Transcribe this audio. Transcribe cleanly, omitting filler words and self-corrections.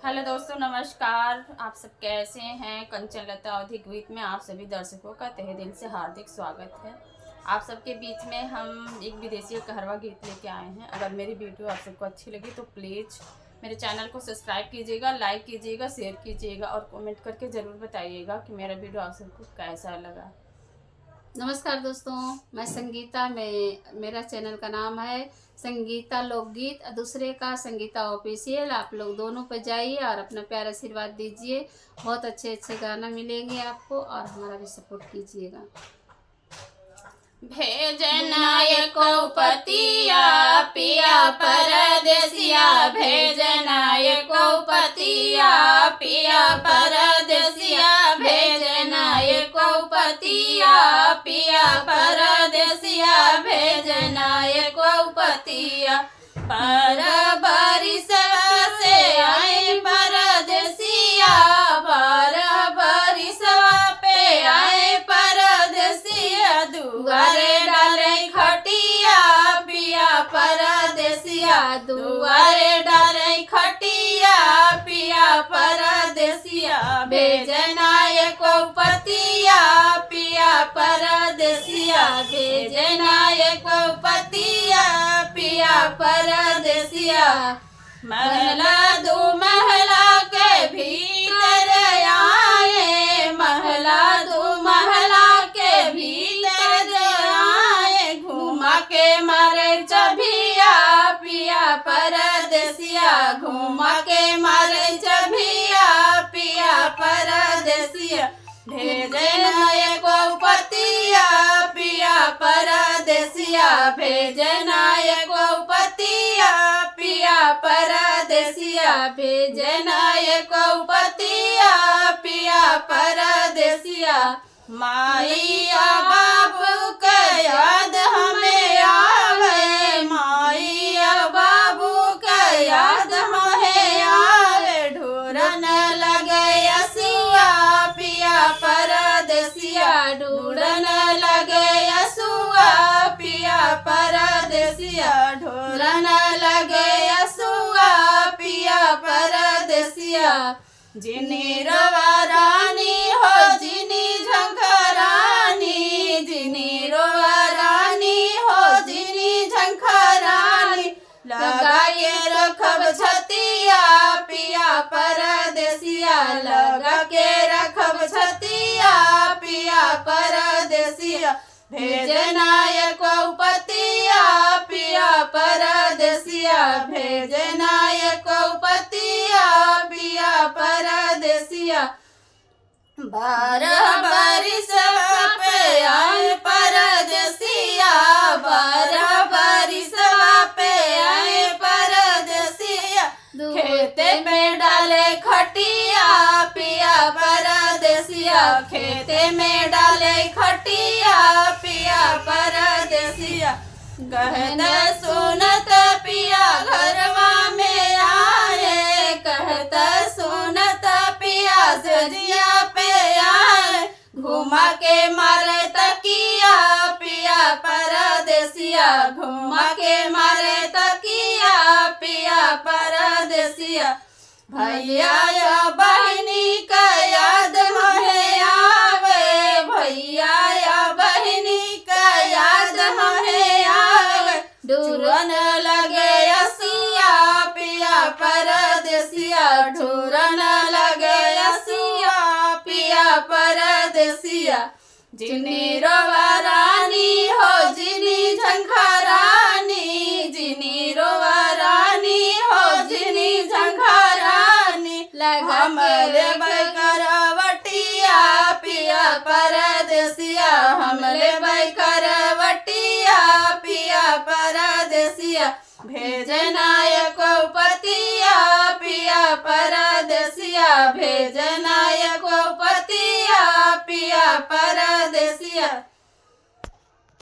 Hello दोस्तों, नमस्कार। आप सब कैसे हैं? कंचन लता अवधि गीत में आप सभी दर्शकों का तहे दिल से हार्दिक स्वागत है। आप सबके बीच में हम एक विदेशी कहरवा गीत लेके आए हैं। अगर मेरी वीडियो आप सबको अच्छी लगी तो प्लीज़ मेरे चैनल को सब्सक्राइब कीजिएगा, लाइक कीजिएगा, शेयर कीजिएगा और कमेंट करके ज़रूर बताइएगा कि मेरा वीडियो आप सबको कैसा लगा। नमस्कार दोस्तों, मैं संगीता में मेरा चैनल का नाम है संगीता लोकगीत, दूसरे का संगीता ऑफिशियल। आप लोग दोनों पर जाइए और अपना प्यार आशीर्वाद दीजिए। बहुत अच्छे अच्छे गाना मिलेंगे आपको और हमारा भी सपोर्ट कीजिएगा। भेजनायको पतिया पिया परदेसिया, भेजनायको पतिया पिया परदेसिया, भेजनायको पतिया पिया परदेसिया, भेजनायको पतिया पर बरिसवा से आए परदेसिया, पर बरिसवा पे आए परदेसिया, दुआरे डाले खटिया पिया परदेसिया, दुआरे डाले खटिया पिया परदेसिया, भेजनायको पतिया पिया परदेसिया, भेजनायको पतिया पिया परदेसिया। महला दो महला के भीतर आए, महला दो महला के भीतर आए, घुमा के मारे चबिया पिया परदेसिया, घुमा के मारे चबिया पिया परदेसिया, भेजनायको पतिया पिया परदेसिया, भेजनायको पतिया पिया परदेसिया, भेजनायको पतिया पिया परदेसिया। माइया बाबू के याद हमें आवे, माइया बाबू के याद हमें आवे, ढूरन लगे असुआ पिया परदेसिया, ढूरन लगे असुआ पिया परदेसिया, ढूरन लगे असुआ पिया परदेसिया। जिनी रोवा रानी हो जिनी झंखरानी, जिनी रोवा रानी हो जिनी झंखरानी, लगा के रखब छतिया पिया परदेसिया, लगा के रखब छतिया पिया परदेसिया, भेजनायको पतिया पिया परदेसिया, भेजनायको पतिया पिया परदेसिया। बारह बरिसवा पे आए परदेसिया, बारह बरिसवा पे आए परदेसिया, खेते में डाले खटिया पिया परदेसिया, खेते में डाले खटिया पिया परदेसिया। कहत सुनत पिया घरवा में आए, कहत सुनत पिया सजिया पे आए, घुमा के मारे तकिया पिया परदेसिया, घुमा के मारे तकिया पिया परदेसिया। भैया या बहनी का याद हमें आवे, भैया या बहनी का याद हमें आवे, ढूरन लगे असिया पिया परदेसिया, ढूरन लगे असिया पिया परदेसिया। जिनी रोवा रानी हो जिनी झंखरानी, जिनी रोवा रानी हो जिनी झंखरानी, हमरे बैकरवटिया पिया परदेसिया, हमरे बैकरवटिया पिया परदेसिया, भेजनायको पतिया पिया परदेसिया, भेजनायको पतिया पिया परदेसिया।